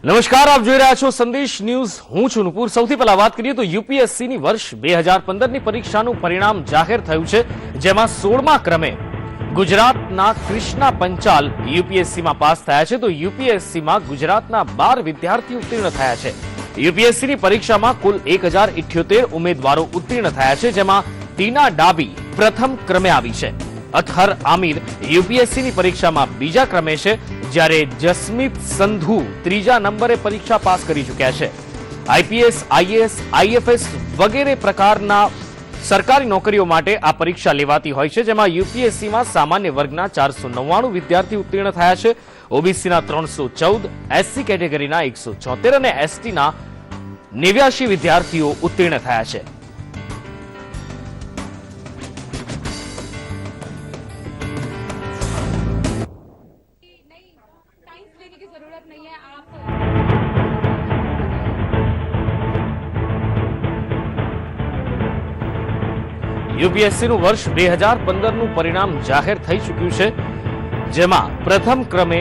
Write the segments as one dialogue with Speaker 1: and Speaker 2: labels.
Speaker 1: નમસ્કાર, આપ જોઈ રહ્યા છો સંદેશ ન્યૂઝ. હું છું નુપુર. સૌથી પહેલા વાત કરીએ તો યુપીએસસીની વર્ષ 2015ની પરીક્ષાનું પરિણામ જાહેર થયું છે, જેમાં 16મા ક્રમે ગુજરાતના કૃષ્ણા પંચાલ યુપીએસસીમાં પાસ થયા છે. તો યુપીએસસીમાં ગુજરાતના 12 વિદ્યાર્થીઓ ઉત્તીર્ણ થયા છે. યુપીએસસીની પરીક્ષામાં કુલ 1078 ઉમેદવારો ઉત્તીર્ણ થયા છે, જેમાં ટીના ડાબી પ્રથમ ક્રમે આવી છે. અતહર આમિર યુપીએસસીની પરીક્ષામાં બીજા ક્રમે છે, જ્યારે જસમીત સંધુ ત્રીજા નંબરે પરીક્ષા પાસ કરી ચૂક્યા છે. આઈપીએસ, આઈએએસ, આઈએફએસ વગેરે પ્રકારના સરકારી નોકરીઓ માટે આ પરીક્ષા લેવાતી હોય છે, જેમાં યુપીએસસીમાં સામાન્ય વર્ગના 499 વિદ્યાર્થી ઉત્તીર્ણ થયા છે. ઓબીસીના 314, એસસી કેટેગરીના 174 અને એસટીના 89 વિદ્યાર્થીઓ ઉત્તીર્ણ થયા છે. યુપીએસસીનું વર્ષ 2015નું પરિણામ જાહેર થઈ ચૂક્યું છે, જેમાં પ્રથમ ક્રમે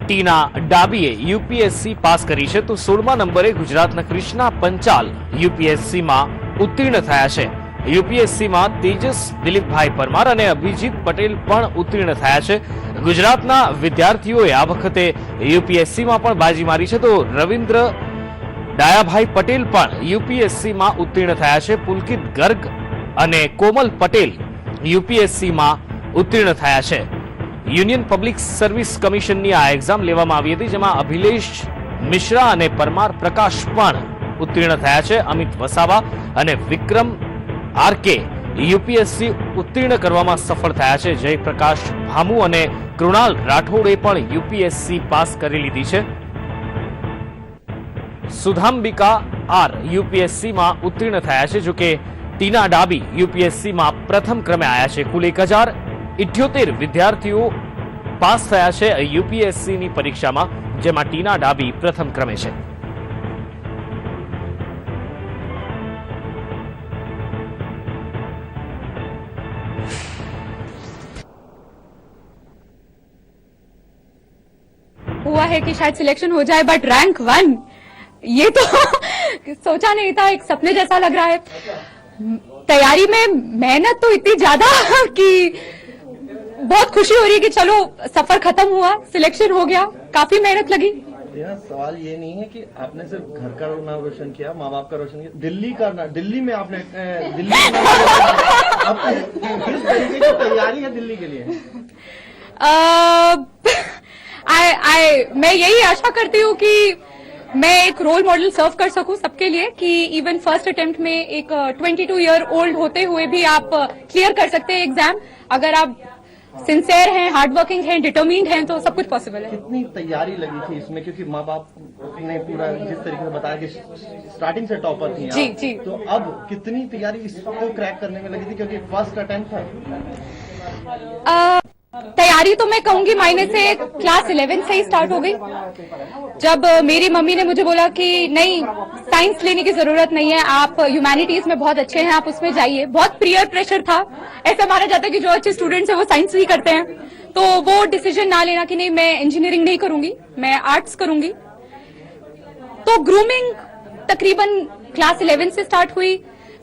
Speaker 1: ટીના ડાબીએ યુપીએસસી પાસ કરી છે. તો 16મા નંબરે ગુજરાતના કૃષ્ણા પંચાલ યુપીએસસીમાં ઉત્તીર્ણ થયા છે. યુપીએસસીમાં તેજસ દિલીપભાઈ પરમાર અને અભિજીત પટેલ પણ ઉત્તીર્ણ થયા છે. ગુજરાતના વિદ્યાર્થીઓએ આ વખતે યુપીએસસીમાં પણ બાજી મારી છે. તો રવિન્દ્ર ડાયાભાઈ પટેલ પણ યુપીએસસીમાં ઉત્તીર્ણ થયા છે. પુલકિત ગર્ગ અને કોમલ પટેલ યુપીએસસીમાં ઉત્તીર્ણ થયા છે. યુનિયન પબ્લિક સર્વિસ કમિશનની આ એક્ઝામ લેવામાં આવી હતી, જેમાં અભિલેષ મિશ્રા અને પરમાર પ્રકાશ પણ ઉત્તીર્ણ થયા છે. અમિત વસાવા અને વિક્રમ આરકે યુપીએસસી ઉત્તીર્ણ કરવામાં સફળ થયા છે. જયપ્રકાશ ભામુ અને કૃણાલ રાઠોડે પણ યુપીએસસી પાસ કરી લીધી છે. સુધાંબિકા આર યુપીએસસીમાં ઉત્તીર્ણ થયા છે, જોકે ટીના ડાબી યુપીએસસીમાં પ્રથમ ક્રમે આવ્યા છે. કુલ 1078 વિદ્યાર્થીઓ પાસ થયા છે યુપીએસસીની પરીક્ષામાં, જેમાં ટીના ડાબી પ્રથમ ક્રમે છે.
Speaker 2: हुआ है कि शायद सिलेक्शन हो जाए, बट रैंक 1 ये तो सोचा नहीं था. एक सपने जैसा लग रहा है. तैयारी में मेहनत तो इतनी ज्यादा कि बहुत खुशी हो रही है कि चलो सफर खत्म हुआ, सिलेक्शन हो गया. काफी मेहनत लगी.
Speaker 3: सवाल ये नहीं है कि आपने सिर्फ घर का नाम रोशन किया, माँ बाप का रोशन किया, दिल्ली में आपने अब किस तरीके की तैयारी है दिल्ली के लिए?
Speaker 2: मैं यही आशा करती हूँ कि मैं एक रोल मॉडल सर्व कर सकूं सबके लिए, कि इवन फर्स्ट अटेम्प्ट में एक 22 ईयर ओल्ड होते हुए भी आप क्लियर कर सकते हैं एग्जाम. अगर आप सिंसियर हैं, हार्ड वर्किंग हैं, डिटरमिन्ड हैं, तो सब कुछ पॉसिबल है.
Speaker 3: कितनी तैयारी लगी थी इसमें, क्योंकि माँ बाप ने पूरा जिस तरीके से बताया कि स्टार्टिंग से टॉपर थी
Speaker 2: जी जी,
Speaker 3: तो अब कितनी तैयारी इसको क्रैक करने में लगी थी, क्योंकि फर्स्ट अटेम्प्ट था?
Speaker 2: तैयारी तो मैं कहूंगी मायने से क्लास 11 से ही स्टार्ट हो गई, जब मेरी मम्मी ने मुझे बोला कि नहीं, साइंस लेने की जरूरत नहीं है, आप ह्यूमैनिटीज में बहुत अच्छे हैं, आप उसमें जाइए. बहुत पीयर प्रेशर था. ऐसा माना जाता है कि जो अच्छे स्टूडेंट्स हैं वो साइंस ही करते हैं. तो वो डिसीजन ना लेना कि नहीं, मैं इंजीनियरिंग नहीं करूंगी, मैं आर्ट्स करूंगी. तो ग्रूमिंग तकरीबन क्लास 11 से स्टार्ट हुई.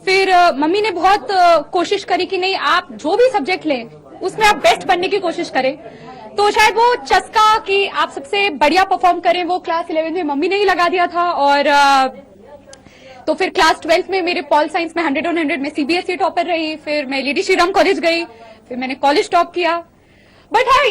Speaker 2: फिर मम्मी ने बहुत कोशिश करी कि नहीं, आप जो भी सब्जेक्ट लें उसमें आप बेस्ट बनने की कोशिश करें. तो शायद वो चस्का कि आप सबसे बढ़िया परफॉर्म करें, वो क्लास 11 में मम्मी ने ही लगा दिया था. और तो फिर क्लास 12 में मेरे पॉल साइंस में 100 on 100 में सीबीएसई टॉपर रही. फिर मैं लेडी श्रीराम कॉलेज गई, फिर मैंने कॉलेज टॉप किया. बट हाँ,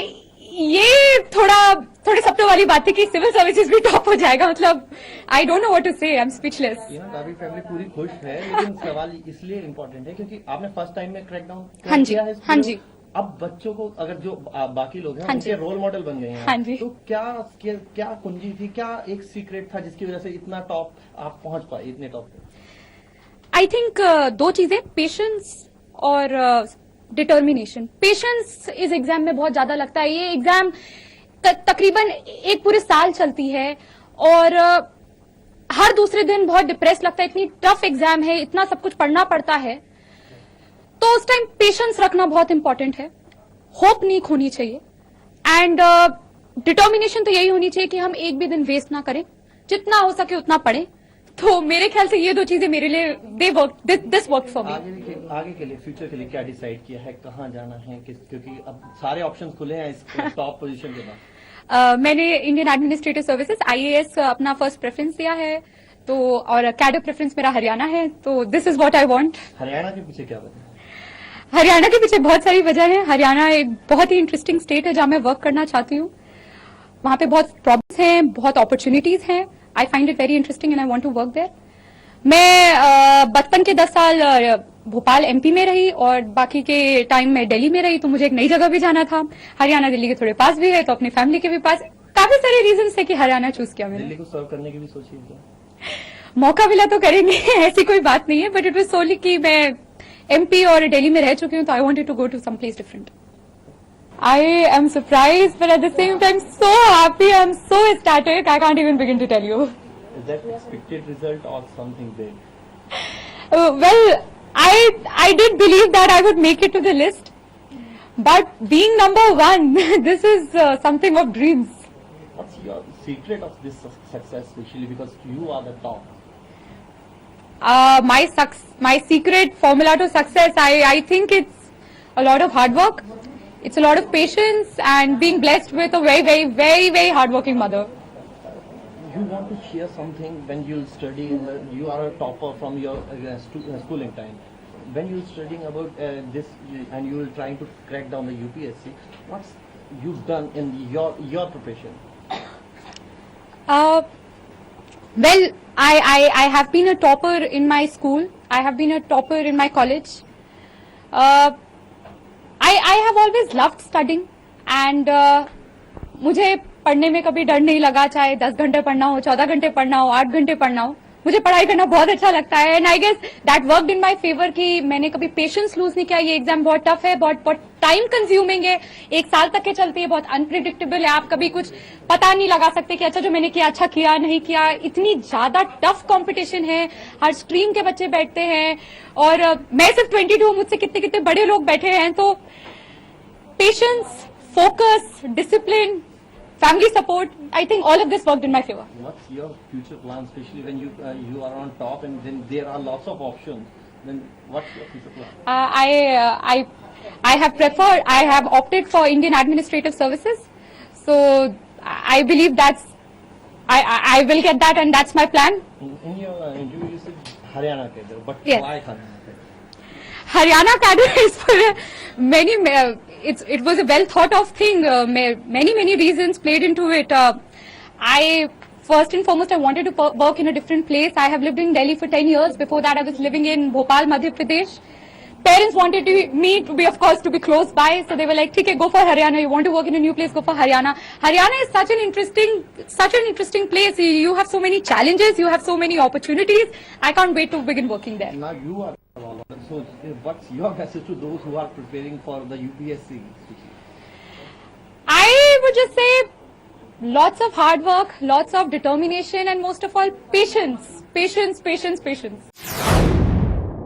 Speaker 2: ये थोड़े सपनों वाली बात थी कि सिविल सर्विसेज भी टॉप हो जाएगा. मतलब I don't know what to say, I am speechless.
Speaker 3: काफी फैमिली पूरी खुश है, लेकिन सवाल इसलिए इम्पोर्टेंट है क्योंकि आपने फर्स्ट टाइम में क्रैकडाउन किया है.
Speaker 2: हाँ जी.
Speaker 3: अब बच्चों को, अगर जो बाकी लोग हैं उनके रोल मॉडल बन गए हैं,
Speaker 2: हाँ जी.
Speaker 3: तो क्या कुंजी थी, क्या एक सीक्रेट था जिसकी वजह से इतना टॉप आप पहुंच पाए, इतने टॉप पे?
Speaker 2: आई थिंक 2 चीजें, पेशेंस और डिटर्मिनेशन. पेशेंस इस एग्जाम में बहुत ज्यादा लगता है. ये एग्जाम तकरीबन एक पूरे साल चलती है और हर दूसरे दिन बहुत डिप्रेस लगता है. इतनी टफ एग्जाम है, इतना सब कुछ पढ़ना पड़ता है, तो उस टाइम पेशेंस रखना बहुत इंपॉर्टेंट है. होप नहीं खोनी चाहिए. एंड डिटर्मिनेशन तो यही होनी चाहिए कि हम एक भी दिन वेस्ट ना करें, जितना हो सके उतना पढ़ें। तो मेरे ख्याल से ये दो चीजें मेरे लिए दिस वर्क फॉर मी।
Speaker 3: आगे के लिए, फ्यूचर के लिए क्या डिसाइड किया है, कहाँ जाना है, क्योंकि अब सारे ऑप्शंस खुले हैं इस टॉप पोजीशन के बाद।
Speaker 2: मैंने इंडियन एडमिनिस्ट्रेटिव सर्विसेज IAS अपना फर्स्ट प्रेफरेंस दिया है, तो और कैडर प्रेफरेंस मेरा हरियाणा है, तो this is what I want.
Speaker 3: Haryana के पीछे क्या वजह है?
Speaker 2: हरियाणा के पीछे बहुत सारी वजह है। हरियाणा एक बहुत ही इंटरेस्टिंग स्टेट है जहां मैं वर्क करना चाहती हूँ। वहां पे बहुत प्रॉब्लम्स हैं, बहुत अपॉर्चुनिटीज हैं। I find it very interesting and I want to work there. मैं बचपन के 10 साल भोपाल MP में रही और बाकी के टाइम में दिल्ली में रही, तो मुझे एक नई जगह भी जाना था। हरियाणा दिल्ली के थोड़े पास भी है, तो अपनी फैमिली के भी पास। काफी सारे रीजन है कि हरियाणा चूज किया मैंने।
Speaker 3: दिल्ली को सर्व करने की भी सोची है क्या?
Speaker 2: मौका मिला तो करेंगे, ऐसी कोई बात नहीं है, बट इट वाज सोली कि मैं MP और दिल्ली में रह चुकी हूँ, तो I wanted to go to some place different. I am surprised, but at the same time so happy. I'm so ecstatic. I can't even begin to tell you.
Speaker 3: Is that expected result or something big?
Speaker 2: Well, I did believe that I would make it to the list, but being number one, this is something of dreams.
Speaker 3: What's your secret of this success, especially because you are the top?
Speaker 2: My secret formula to success, I think it's a lot of hard work. It's a lot of patience and being blessed with a very, very, very, very hardworking mother.
Speaker 3: You want to share something when you study, you are a topper from your schooling time. When you're studying about this and you're trying to crack down the UPSC, what's you've done in your profession?
Speaker 2: Well, I have been a topper in my school. I have been a topper in my college. I have always loved studying and मुझे पढ़ने में कभी डर नहीं लगा, चाहे 10 घंटे पढ़ना हो, 14 घंटे पढ़ना हो, 8 घंटे पढ़ना हो। मुझे पढ़ाई करना बहुत अच्छा लगता है and I guess that worked in my favour कि मैंने कभी पेशेंस लूज नहीं किया। ये एग्जाम बहुत टफ है, बहुत टाइम कंज्यूमिंग है, 1 साल तक के चलती है, बहुत अनप्रिडिक्टेबल है। आप कभी कुछ पता नहीं लगा सकते कि अच्छा जो मैंने किया अच्छा किया नहीं किया। इतनी ज्यादा टफ कंपटीशन है, हर स्ट्रीम के बच्चे बैठते हैं और मैं सिर्फ 22 हूँ, मुझसे कितने कितने बड़े लोग बैठे हैं। तो patience, focus, discipline, family support, I think all of this worked in my favor.
Speaker 3: What's your future plan, especially when you are on top and then there are lots of options? Then what's your future plan?
Speaker 2: I have opted for Indian Administrative Services, so I believe I will get that, and that's my plan.
Speaker 3: In your interview, you said Haryana cadre, but
Speaker 2: Yes.
Speaker 3: why Haryana cadre?
Speaker 2: Haryana cadre is for many. It was a well thought of thing. Many reasons played into it. First and foremost, I wanted to work in a different place. I have lived in Delhi for 10 years. Before that, I was living in Bhopal, Madhya Pradesh. Parents wanted me to be, of course, to be close by. So they were like, "Okay, go for Haryana. You want to work in a new place? Go for Haryana." Haryana is such an interesting place. You have so many challenges. You have so many opportunities. I can't wait to begin working there.
Speaker 3: Now you are so what's your message to those who are preparing for the UPSC?
Speaker 2: I would just say lots of hard work, lots of determination, and most of all, patience.